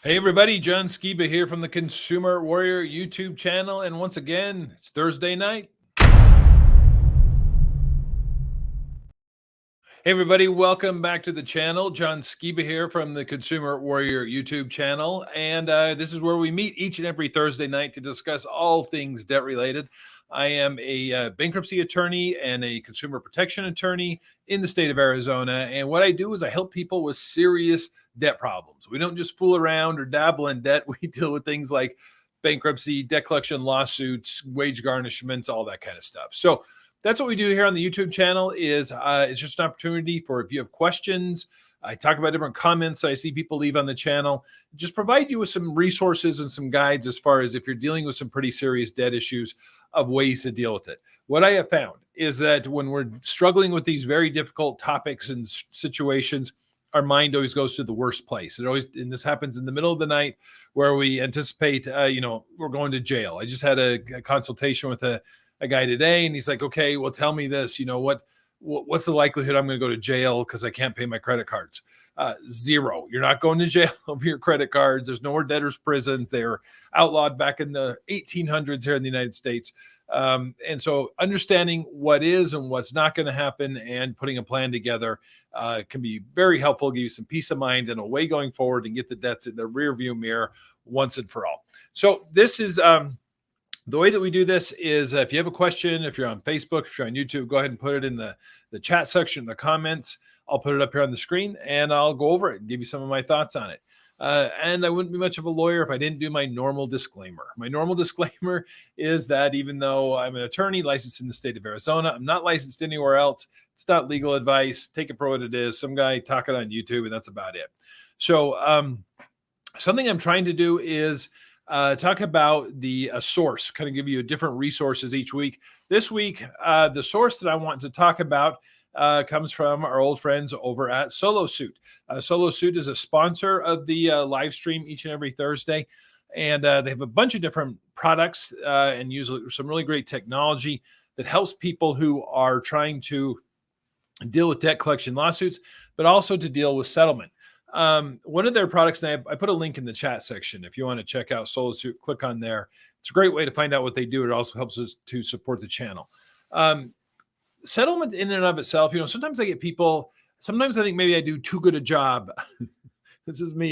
Hey everybody, John Skiba here from the Consumer Warrior YouTube channel. And once again, it's Thursday night. Hey everybody, welcome back to the channel. John Skiba here from the Consumer Warrior YouTube channel. And this is where we meet each and every Thursday night to discuss all things debt related. I am a bankruptcy attorney and a consumer protection attorney in the state of Arizona. And what I do is I help people with serious debt problems. We don't just fool around or dabble in debt. We deal with things like bankruptcy, debt collection lawsuits, wage garnishments, all that kind of stuff. So that's what we do here on the YouTube channel. It's just an opportunity for, if you have questions, I talk about different comments I see people leave on the channel, just provide you with some resources and some guides as far as if you're dealing with some pretty serious debt issues, of ways to deal with it. What I have found is that when we're struggling with these very difficult topics and situations, our mind always goes to the worst place. And this happens in the middle of the night where we anticipate, we're going to jail. I just had a consultation with a guy today, and he's like, okay, well, tell me this, what's the likelihood I'm going to go to jail because I can't pay my credit cards? Zero. You're not going to jail over your credit cards. There's no more debtors' prisons. They were outlawed back in the 1800s here in the United States. And so understanding what is and what's not going to happen and putting a plan together can be very helpful, give you some peace of mind and a way going forward and get the debts in the rear view mirror once and for all. So this is the way that we do this is if you have a question, if you're on Facebook, if you're on YouTube, go ahead and put it in the chat section, the comments. I'll put it up here on the screen and I'll go over it and give you some of my thoughts on it. And I wouldn't be much of a lawyer if I didn't do my normal disclaimer. My normal disclaimer is that even though I'm an attorney licensed in the state of Arizona, I'm not licensed anywhere else. It's not legal advice. Take it for what it is. Some guy talking on YouTube, and that's about it. So something I'm trying to do is talk about the source, kind of give you different resources each week. This week, the source that I want to talk about comes from our old friends over at SoloSuit. SoloSuit is a sponsor of the live stream each and every Thursday, and they have a bunch of different products and use some really great technology that helps people who are trying to deal with debt collection lawsuits, but also to deal with settlement. One of their products, and I put a link in the chat section. If you want to check out SoloSuit, click on there. It's a great way to find out what they do. It also helps us to support the channel. Settlement in and of itself, sometimes I get people, sometimes I think maybe I do too good a job. This is me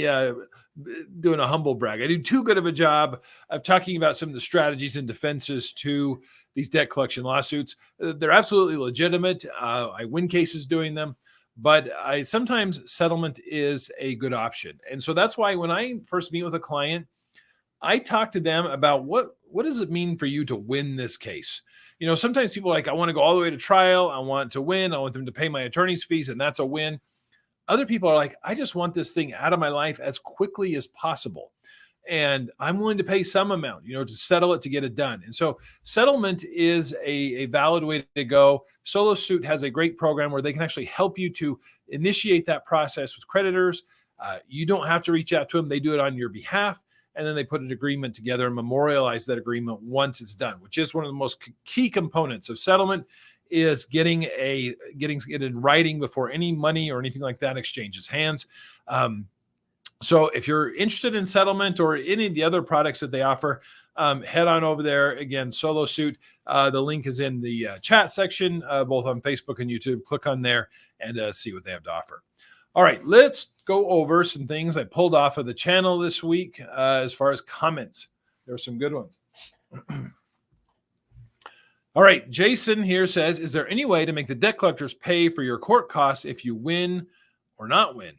doing a humble brag. I do too good of a job of talking about some of the strategies and defenses to these debt collection lawsuits. They're absolutely legitimate. I win cases doing them. But sometimes settlement is a good option. And so that's why when I first meet with a client, I talk to them about what does it mean for you to win this case? Sometimes people are like, I want to go all the way to trial. I want to win. I want them to pay my attorney's fees, and that's a win. Other people are like, I just want this thing out of my life as quickly as possible. And I'm willing to pay some amount, to settle it, to get it done. And so settlement is a valid way to go. SoloSuit has a great program where they can actually help you to initiate that process with creditors. You don't have to reach out to them. They do it on your behalf. And then they put an agreement together and memorialize that agreement once it's done, which is one of the most key components of settlement, is getting it in writing before any money or anything like that exchanges hands. So if you're interested in settlement or any of the other products that they offer, head on over there. Again, SoloSuit. The link is in the chat section, both on Facebook and YouTube. Click on there and see what they have to offer. All right, let's go over some things I pulled off of the channel this week as far as comments. There are some good ones. All right, Jason here says, is there any way to make the debt collectors pay for your court costs if you win or not win?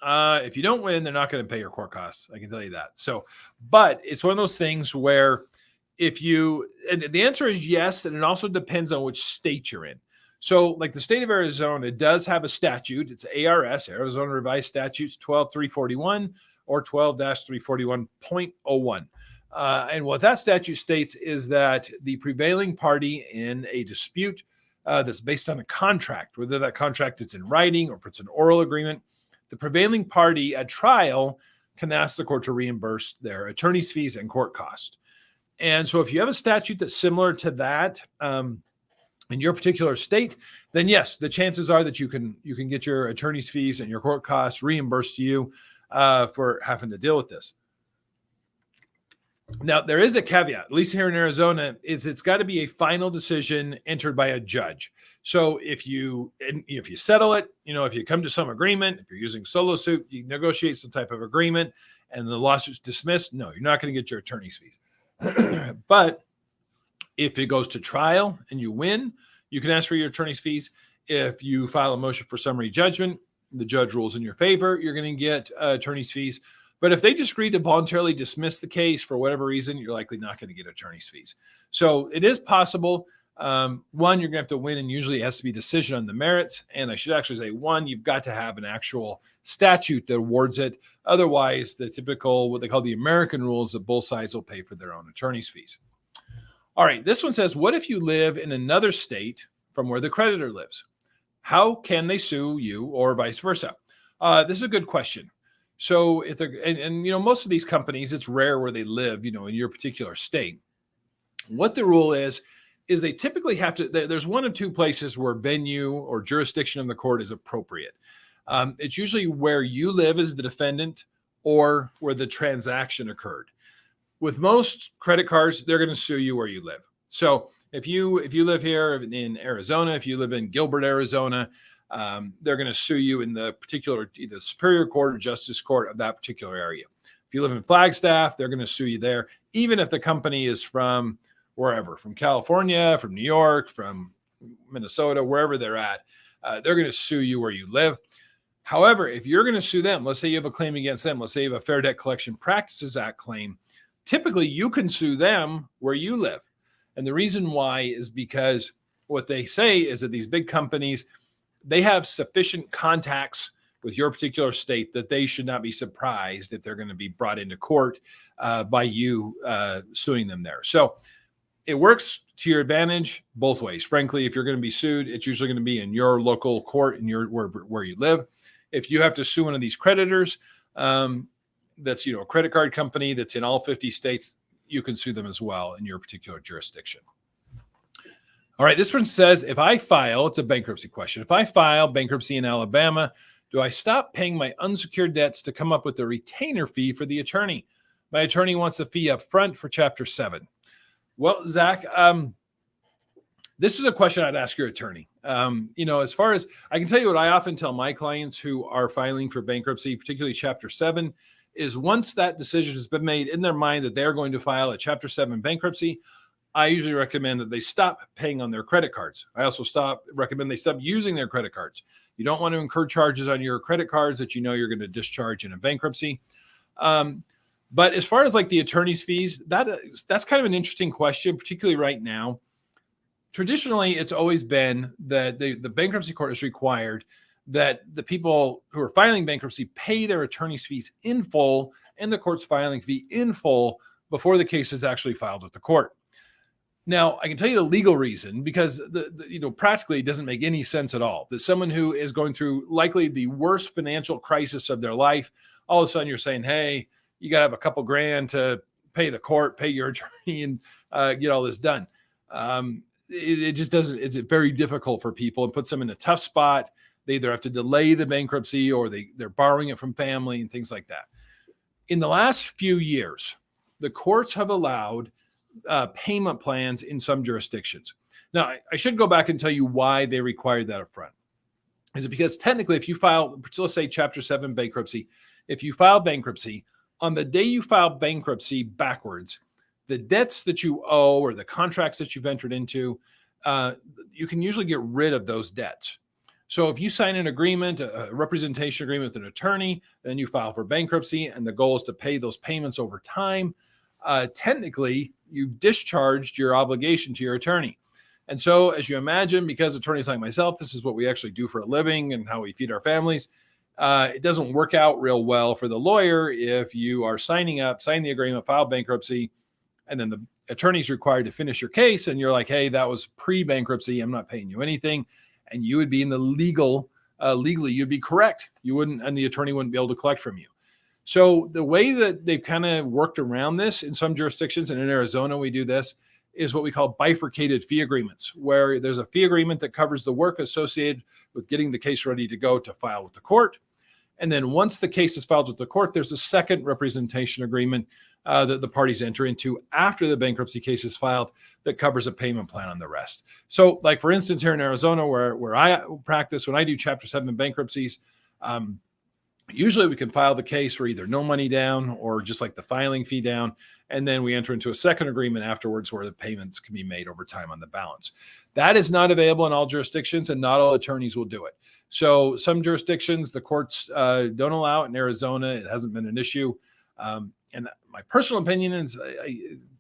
If you don't win, they're not going to pay your court costs. I can tell you that. So, but it's one of those things where and the answer is yes, and it also depends on which state you're in. So like the state of Arizona does have a statute. It's ARS, Arizona Revised Statutes 12341 or 12-341.01. And what that statute states is that the prevailing party in a dispute that's based on a contract, whether that contract is in writing or if it's an oral agreement, the prevailing party at trial can ask the court to reimburse their attorney's fees and court costs. And so if you have a statute that's similar to that in your particular state, then yes, the chances are that you can get your attorney's fees and your court costs reimbursed to you. for having to deal with this. Now, there is a caveat, at least here in Arizona, is it's got to be a final decision entered by a judge. So if you settle it, if you come to some agreement, if you're using solo suit, you negotiate some type of agreement and the lawsuit's dismissed, no, you're not going to get your attorney's fees. But if it goes to trial and you win, you can ask for your attorney's fees. If you file a motion for summary judgment, the judge rules in your favor, you're going to get attorney's fees. But if they just agree to voluntarily dismiss the case for whatever reason, you're likely not going to get attorney's fees. So it is possible. One, you're going to have to win, and usually it has to be a decision on the merits. And I should actually say, one, you've got to have an actual statute that awards it. Otherwise, the typical, what they call the American rules, that both sides will pay for their own attorney's fees. All right, this one says, what if you live in another state from where the creditor lives? How can they sue you or vice versa? This is a good question. So if they're, and most of these companies, it's rare where they live, in your particular state. What the rule is they typically have to, there's one of two places where venue or jurisdiction of the court is appropriate. It's usually where you live as the defendant or where the transaction occurred. With most credit cards, they're going to sue you where you live. So if you live here in Arizona, if you live in Gilbert, Arizona, they're going to sue you in the particular, either Superior Court or Justice Court of that particular area. If you live in Flagstaff, they're going to sue you there, even if the company is from wherever, from California, from New York, from Minnesota, wherever they're at, they're going to sue you where you live. However, if you're going to sue them, let's say you have a claim against them, let's say you have a Fair Debt Collection Practices Act claim, typically you can sue them where you live. And the reason why is because what they say is that these big companies, they have sufficient contacts with your particular state that they should not be surprised if they're going to be brought into court by you suing them there. So it works to your advantage both ways. Frankly, if you're going to be sued, it's usually going to be in your local court in your where you live. If you have to sue one of these creditors, that's a credit card company that's in all 50 states, you can sue them as well in your particular jurisdiction. All right, this one says, if I file, it's a bankruptcy question. If I file bankruptcy in Alabama, do I stop paying my unsecured debts to come up with a retainer fee for the attorney? My attorney wants a fee up front for Chapter 7. Well, Zach, this is a question I'd ask your attorney. As far as I can tell you, what I often tell my clients who are filing for bankruptcy, particularly Chapter 7, is once that decision has been made in their mind that they're going to file a Chapter 7 bankruptcy, I usually recommend that they stop paying on their credit cards. I also recommend they stop using their credit cards. You don't want to incur charges on your credit cards that you're going to discharge in a bankruptcy. But as far as like the attorney's fees, that's kind of an interesting question, particularly right now. Traditionally, it's always been that the bankruptcy court is required that the people who are filing bankruptcy pay their attorney's fees in full and the court's filing fee in full before the case is actually filed with the court. Now, I can tell you the legal reason, because practically it doesn't make any sense at all that someone who is going through likely the worst financial crisis of their life, all of a sudden you're saying, hey, you got to have a couple grand to pay the court, pay your attorney, and get all this done. It just doesn't, it's very difficult for people and puts them in a tough spot. They either have to delay the bankruptcy or they're borrowing it from family and things like that. In the last few years, the courts have allowed payment plans in some jurisdictions. Now, I should go back and tell you why they required that up front. Is it because technically, if you file, let's say Chapter 7 bankruptcy, if you file bankruptcy, on the day you file bankruptcy backwards, the debts that you owe or the contracts that you've entered into, you can usually get rid of those debts. So if you sign an agreement, a representation agreement with an attorney, then you file for bankruptcy, and the goal is to pay those payments over time, technically, you've discharged your obligation to your attorney. And so, as you imagine, because attorneys like myself, this is what we actually do for a living and how we feed our families, it doesn't work out real well for the lawyer if you are sign the agreement, file bankruptcy, and then the attorney's required to finish your case, and you're like, hey, that was pre-bankruptcy, I'm not paying you anything. And you would be in the legally, you'd be correct. You wouldn't, and the attorney wouldn't be able to collect from you. So the way that they've kind of worked around this in some jurisdictions, and in Arizona we do this, is what we call bifurcated fee agreements, where there's a fee agreement that covers the work associated with getting the case ready to go to file with the court. And then once the case is filed with the court, there's a second representation agreement that the parties enter into after the bankruptcy case is filed that covers a payment plan on the rest. So like, for instance, here in Arizona, where I practice, when I do Chapter 7 bankruptcies, usually we can file the case for either no money down or just like the filing fee down. And then we enter into a second agreement afterwards where the payments can be made over time on the balance. That is not available in all jurisdictions, and not all attorneys will do it. So some jurisdictions, the courts don't allow it. In Arizona, it hasn't been an issue. And my personal opinion is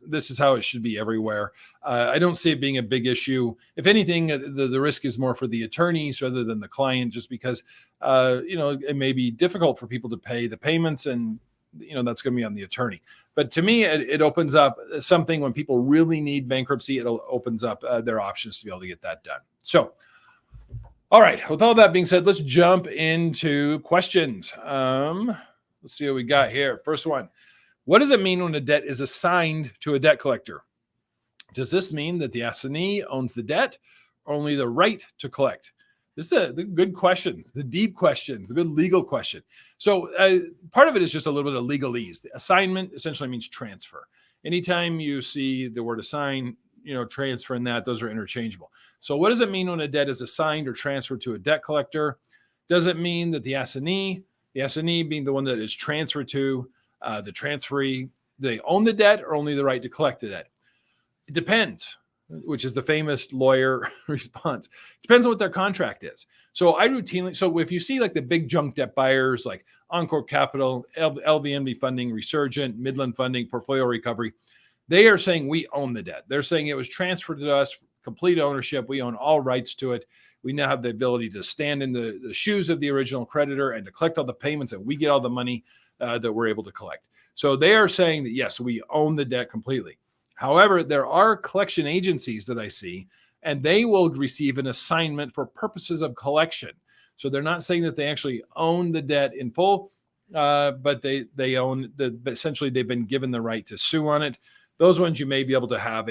this is how it should be everywhere. I don't see it being a big issue. If anything, the risk is more for the attorneys rather than the client, just because, it may be difficult for people to pay the payments, and, that's going to be on the attorney. But to me, it opens up something when people really need bankruptcy. It opens up their options to be able to get that done. So, all right, with all that being said, let's jump into questions. Let's see what we got here. First one. What does it mean when a debt is assigned to a debt collector? Does this mean that the assignee owns the debt or only the right to collect? This is a good question, the deep question, the good legal question. So part of it is just a little bit of legalese. The assignment essentially means transfer. Anytime you see the word assign, transfer and that, those are interchangeable. So what does it mean when a debt is assigned or transferred to a debt collector? Does it mean that the assignee being the one that is transferred to, the transferee, they own the debt or only the right to collect the debt? It depends, which is the famous lawyer response. Depends on what their contract is. So if you see like the big junk debt buyers like Encore Capital, LVMD Funding, Resurgent, Midland Funding, Portfolio Recovery, they are saying we own the debt. They're saying it was transferred to us, complete ownership. We own all rights to it. We now have the ability to stand in the shoes of the original creditor and to collect all the payments, and we get all the money that we're able to collect. So they are saying that, yes, we own the debt completely. However, there are collection agencies that I see, and they will receive an assignment for purposes of collection. So they're not saying that they actually own the debt in full, but they own essentially they've been given the right to sue on it. Those ones you may be able to have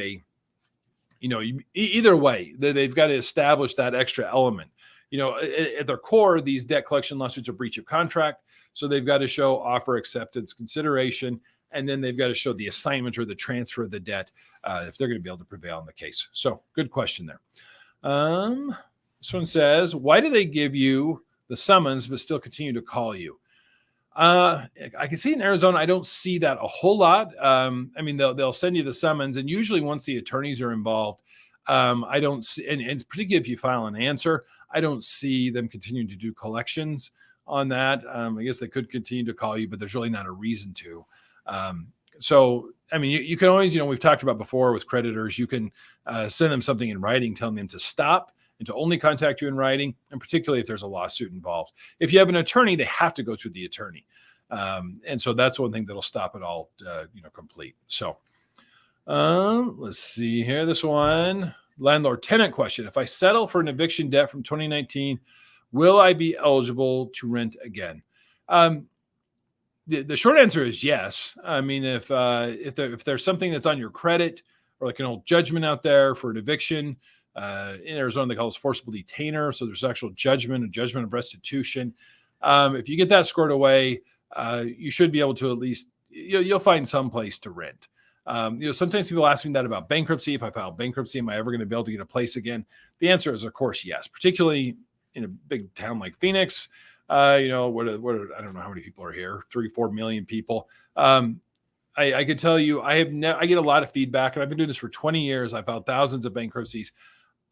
either way, they've got to establish that extra element. At their core, these debt collection lawsuits are breach of contract. So they've got to show offer, acceptance, consideration, and then they've got to show the assignment or the transfer of the debt if they're going to be able to prevail in the case. So good question there. This one says, why do they give you the summons but still continue to call you? I can see in Arizona, I don't see that a whole lot. They'll send you the summons, and usually once the attorneys are involved, I don't see, and particularly if you file an answer, I don't see them continuing to do collections on that. I guess they could continue to call you, but there's really not a reason to. You can always, we've talked about before with creditors, you can send them something in writing, telling them to stop and to only contact you in writing, and particularly if there's a lawsuit involved. If you have an attorney, they have to go through the attorney. And so that's one thing that'll stop it all, complete. So let's see here. This one, landlord-tenant question. If I settle for an eviction debt from 2019, will I be eligible to rent again? The short answer is yes. If there's something that's on your credit or like an old judgment out there for an eviction, in Arizona, they call it forcible detainer. So there's actual judgment, a judgment of restitution. If you get that scored away, you should be able to at least, you'll find some place to rent. Sometimes people ask me that about bankruptcy. If I file bankruptcy, am I ever going to be able to get a place again? The answer is, of course, yes, particularly in a big town like Phoenix. I don't know how many people are here, 3-4 million people. I could tell you, I get a lot of feedback, and I've been doing this for 20 years. I've filed thousands of bankruptcies.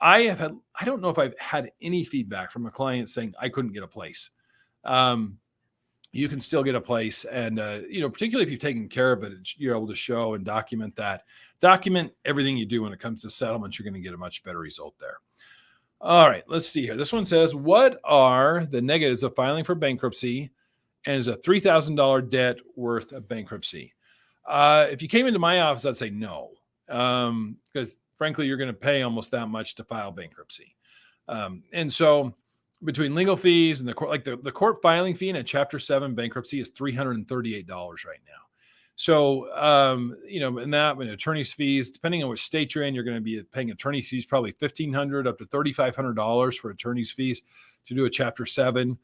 I don't know if I've had any feedback from a client saying I couldn't get a place. You can still get a place. And, particularly if you've taken care of it, you're able to show and document everything you do when it comes to settlements. You're going to get a much better result there. All right, let's see here. This one says, what are the negatives of filing for bankruptcy, and is a $3,000 debt worth of bankruptcy? If you came into my office, I'd say no, because frankly, you're going to pay almost that much to file bankruptcy. And so between legal fees and the court, like the court filing fee in a Chapter 7 bankruptcy is $338 right now. So, and attorney's fees, depending on which state you're in, you're going to be paying attorney's fees, probably $1,500 up to $3,500 for attorney's fees to do a Chapter 7.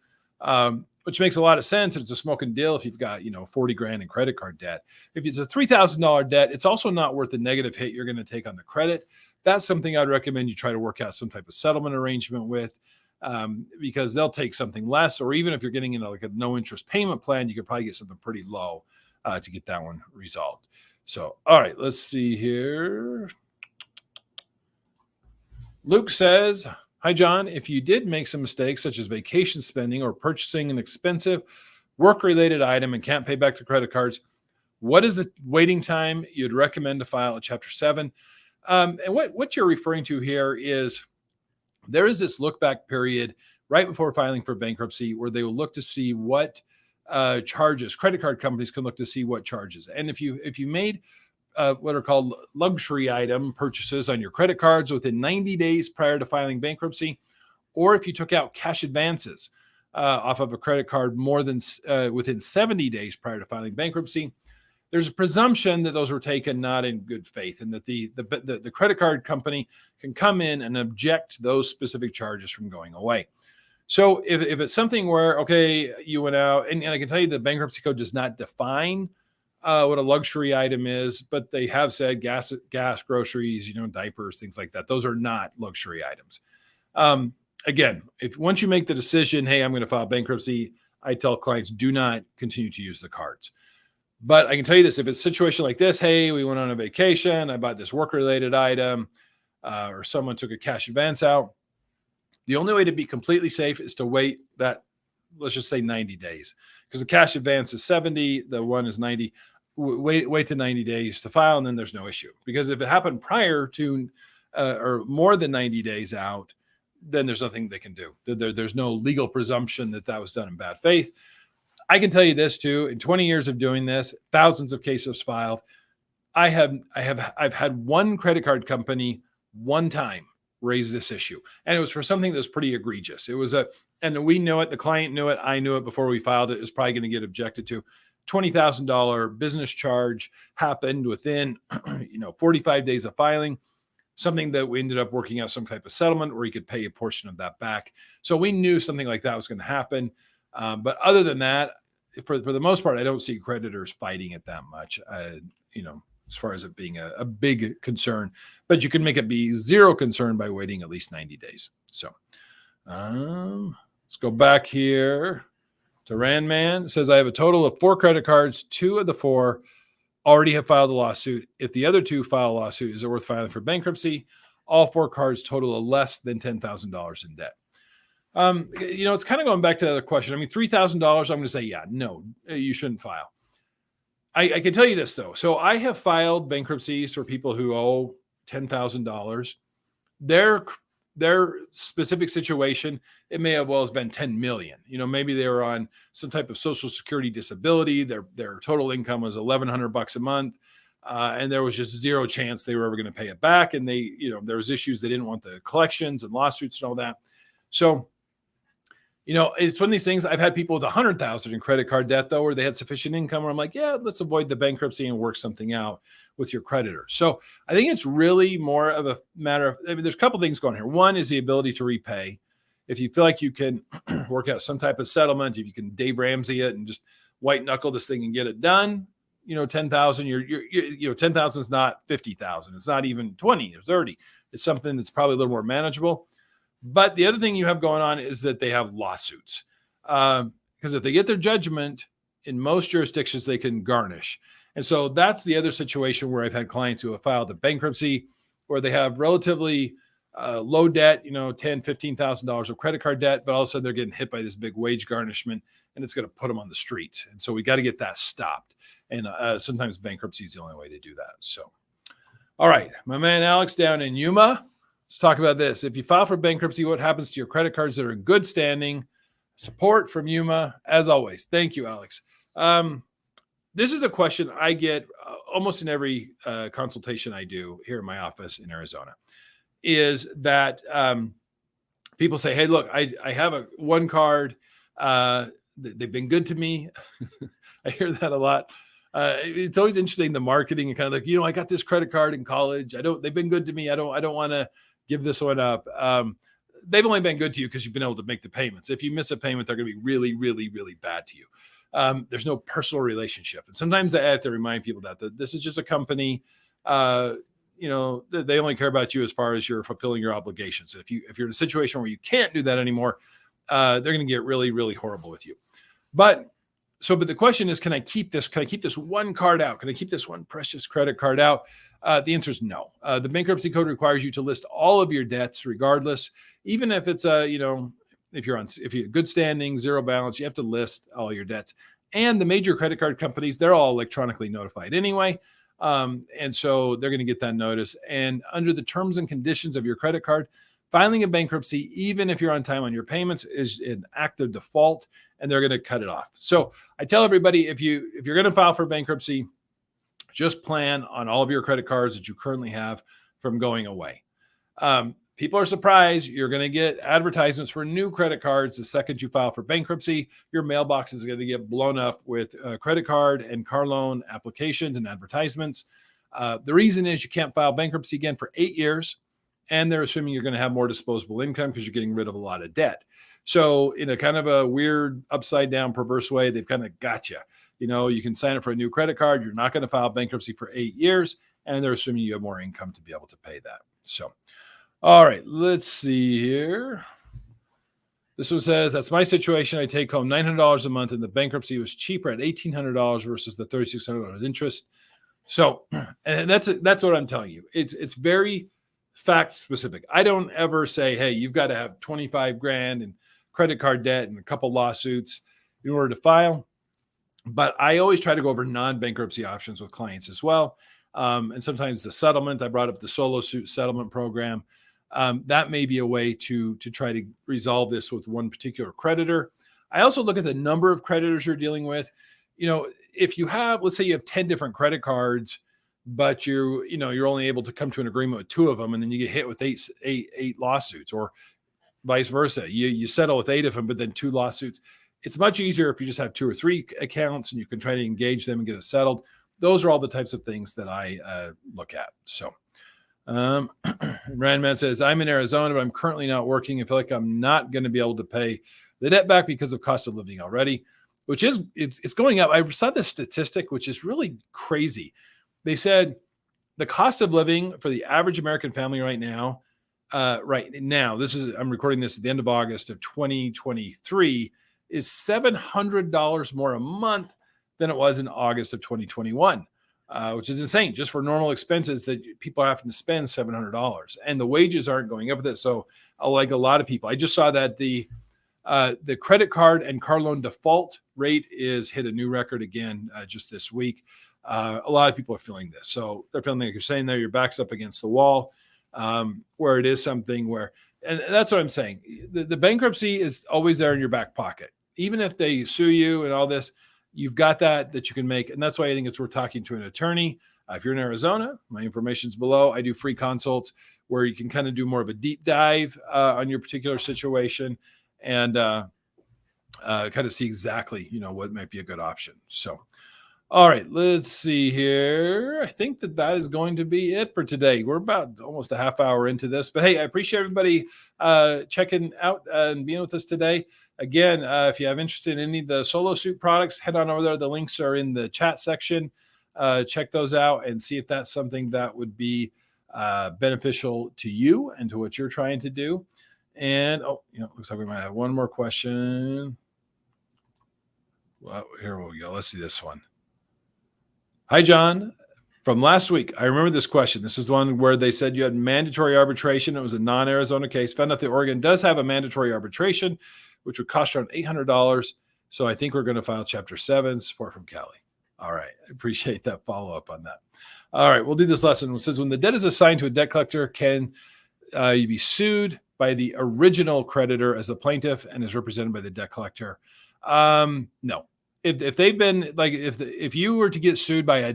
which makes a lot of sense. It's a smoking deal if you've got, 40 grand in credit card debt. If it's a $3,000 debt, it's also not worth the negative hit you're going to take on the credit. That's something I'd recommend you try to work out some type of settlement arrangement with, because they'll take something less, or even if you're getting into like a no interest payment plan, you could probably get something pretty low to get that one resolved. So, all right, let's see here. Luke says, hi, John. If you did make some mistakes, such as vacation spending or purchasing an expensive work-related item and can't pay back the credit cards, what is the waiting time you'd recommend to file a Chapter 7? And what you're referring to here is there is this look-back period right before filing for bankruptcy where they will look to see what charges. Credit card companies can look to see what charges. And if you made what are called luxury item purchases on your credit cards within 90 days prior to filing bankruptcy, or if you took out cash advances off of a credit card more than within 70 days prior to filing bankruptcy, there's a presumption that those were taken not in good faith, and that the credit card company can come in and object those specific charges from going away. So if it's something where, okay, you went out, and I can tell you the bankruptcy code does not define what a luxury item is, but they have said gas, groceries, diapers, things like that. Those are not luxury items. Again, if once you make the decision, hey, I'm going to file bankruptcy, I tell clients do not continue to use the cards. But I can tell you this, if it's a situation like this, hey, we went on a vacation, I bought this work-related item, or someone took a cash advance out, the only way to be completely safe is to wait that, let's just say 90 days, because the cash advance is 70, the one is 90. Wait to 90 days to file, and then there's no issue. Because if it happened prior to or more than 90 days out, then there's nothing they can do. There's no legal presumption that was done in bad faith. I can tell you this too, in 20 years of doing this, thousands of cases filed, I've had one credit card company one time raise this issue. And it was for something that was pretty egregious. It was and we knew it, the client knew it, I knew it before we filed it. It was probably going to get objected to. $20,000 business charge happened within 45 days of filing, something that we ended up working out some type of settlement where he could pay a portion of that back. So we knew something like that was going to happen. But other than that, for the most part, I don't see creditors fighting it that much, as far as it being a big concern. But you can make it be zero concern by waiting at least 90 days. So let's go back here to Randman. It says, I have a total of 4 credit cards. 2 of the 4 already have filed a lawsuit. If the other 2 file a lawsuit, is it worth filing for bankruptcy? All 4 cards total less than $10,000 in debt. It's kind of going back to the other question. I mean, $3,000, I'm going to say, yeah, no, you shouldn't file. I can tell you this, though. So I have filed bankruptcies for people who owe $10,000. Their specific situation, it may have well as been 10 million. Maybe they were on some type of Social Security disability. Their total income was $1,100 a month. And there was just zero chance they were ever going to pay it back. And there was issues. They didn't want the collections and lawsuits and all that. So, it's one of these things. I've had people with 100,000 in credit card debt, though, where they had sufficient income where I'm like, yeah, let's avoid the bankruptcy and work something out with your creditor. So I think it's really more of a matter of, there's a couple things going here. One is the ability to repay. If you feel like you can work out some type of settlement, if you can Dave Ramsey it and just white knuckle this thing and get it done, 10,000, you're 10,000 is not 50,000. It's not even 20 or 30. It's something that's probably a little more manageable. But the other thing you have going on is that they have lawsuits. Because if they get their judgment, in most jurisdictions, they can garnish. And so that's the other situation where I've had clients who have filed a bankruptcy where they have relatively low debt, $10,000, $15,000 of credit card debt, but all of a sudden they're getting hit by this big wage garnishment and it's going to put them on the street. And so we got to get that stopped. And sometimes bankruptcy is the only way to do that. So, all right, my man Alex down in Yuma. Let's talk about this. If you file for bankruptcy, what happens to your credit cards that are in good standing? Support from Yuma, as always. Thank you, Alex. This is a question I get almost in every consultation I do here in my office in Arizona, is that people say, hey, look, I have one card. They've been good to me. I hear that a lot. It's always interesting, the marketing and kind of like, I got this credit card in college. They've been good to me. I don't want to give this one up. they've only been good to you because you've been able to make the payments. If you miss a payment, they're going to be really, really, really bad to you. There's no personal relationship. And sometimes I have to remind people that this is just a company. They only care about you as far as you're fulfilling your obligations. If you're in a situation where you can't do that anymore, they're going to get really, really horrible with you. But the question is, can I keep this? Can I keep this one card out? Can I keep this one precious credit card out? The answer is no. The bankruptcy code requires you to list all of your debts, regardless, even if it's if you're good standing, zero balance, you have to list all your debts. And the major credit card companies, they're all electronically notified anyway. And so they're going to get that notice. And under the terms and conditions of your credit card, filing a bankruptcy, even if you're on time on your payments, is an act of default, and they're going to cut it off. So I tell everybody, if you're going to file for bankruptcy, just plan on all of your credit cards that you currently have from going away. People are surprised. You're going to get advertisements for new credit cards the second you file for bankruptcy. Your mailbox is going to get blown up with credit card and car loan applications and advertisements. The reason is you can't file bankruptcy again for 8 years, and they're assuming you're going to have more disposable income because you're getting rid of a lot of debt. So in a kind of a weird, upside down, perverse way, they've kind of got you. You can sign up for a new credit card. You're not going to file bankruptcy for 8 years, and they're assuming you have more income to be able to pay that. So, all right, let's see here. This one says, that's my situation. I take home $900 a month, and the bankruptcy was cheaper at $1,800 versus the $3,600 interest. So, and that's what I'm telling you. It's very fact specific. I don't ever say, hey, you've got to have 25 grand in credit card debt and a couple lawsuits in order to file. But I always try to go over non-bankruptcy options with clients as well. And sometimes the settlement, I brought up the solo suit settlement program. That may be a way to try to resolve this with one particular creditor. I also look at the number of creditors you're dealing with. If you have, let's say you have 10 different credit cards, but you're only able to come to an agreement with 2 of them, and then you get hit with eight lawsuits, or vice versa. You settle with 8 of them, but then 2 lawsuits. It's much easier if you just have 2 or 3 accounts and you can try to engage them and get it settled. Those are all the types of things that I look at. So Randman says, I'm in Arizona, but I'm currently not working. I feel like I'm not going to be able to pay the debt back because of cost of living already, which is, it's going up. I saw this statistic, which is really crazy. They said the cost of living for the average American family right now, I'm recording this at the end of August of 2023, is $700 more a month than it was in August of 2021, which is insane. Just for normal expenses that people are having to spend $700, and the wages aren't going up with it. So, like a lot of people, I just saw that the credit card and car loan default rate is hit a new record again just this week. A lot of people are feeling this. So they're feeling like you're saying there, your back's up against the wall, where it is something where, and that's what I'm saying. The bankruptcy is always there in your back pocket. Even if they sue you and all this, you've got that you can make. And that's why I think it's worth talking to an attorney. If you're in Arizona, my information's below. I do free consults where you can kind of do more of a deep dive on your particular situation and kind of see exactly, what might be a good option. So, all right, let's see here. I think that is going to be it for today. We're about almost a half hour into this, but hey, I appreciate everybody checking out and being with us today. Again, if you have interest in any of the solo suit products, head on over there. The links are in the chat section. Check those out and see if that's something that would be beneficial to you and to what you're trying to do. And looks like we might have one more question. Well, here we go. Let's see this one. Hi, John. From last week, I remember this question. This is the one where they said you had mandatory arbitration. It was a non-Arizona case. Found out that Oregon does have a mandatory arbitration, which would cost around $800. So I think we're going to file Chapter 7, support from Cali. All right. I appreciate that follow-up on that. All right. We'll do this lesson. It says, when the debt is assigned to a debt collector, can you be sued by the original creditor as the plaintiff and is represented by the debt collector? No. If they've been if you were to get sued by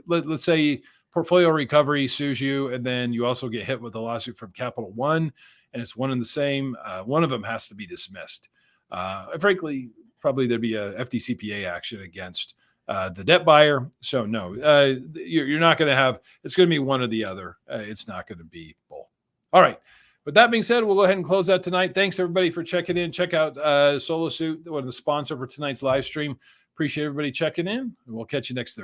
let's say Portfolio Recovery sues you, and then you also get hit with a lawsuit from Capital One, and it's one and the same, one of them has to be dismissed. Frankly, probably there'd be a FDCPA action against the debt buyer. So no, you're not going to have. It's going to be one or the other. It's not going to be both. All right. With that being said, we'll go ahead and close out tonight. Thanks everybody for checking in. Check out Solo Suit, one of the sponsor for tonight's live stream. Appreciate everybody checking in, and we'll catch you next Thursday.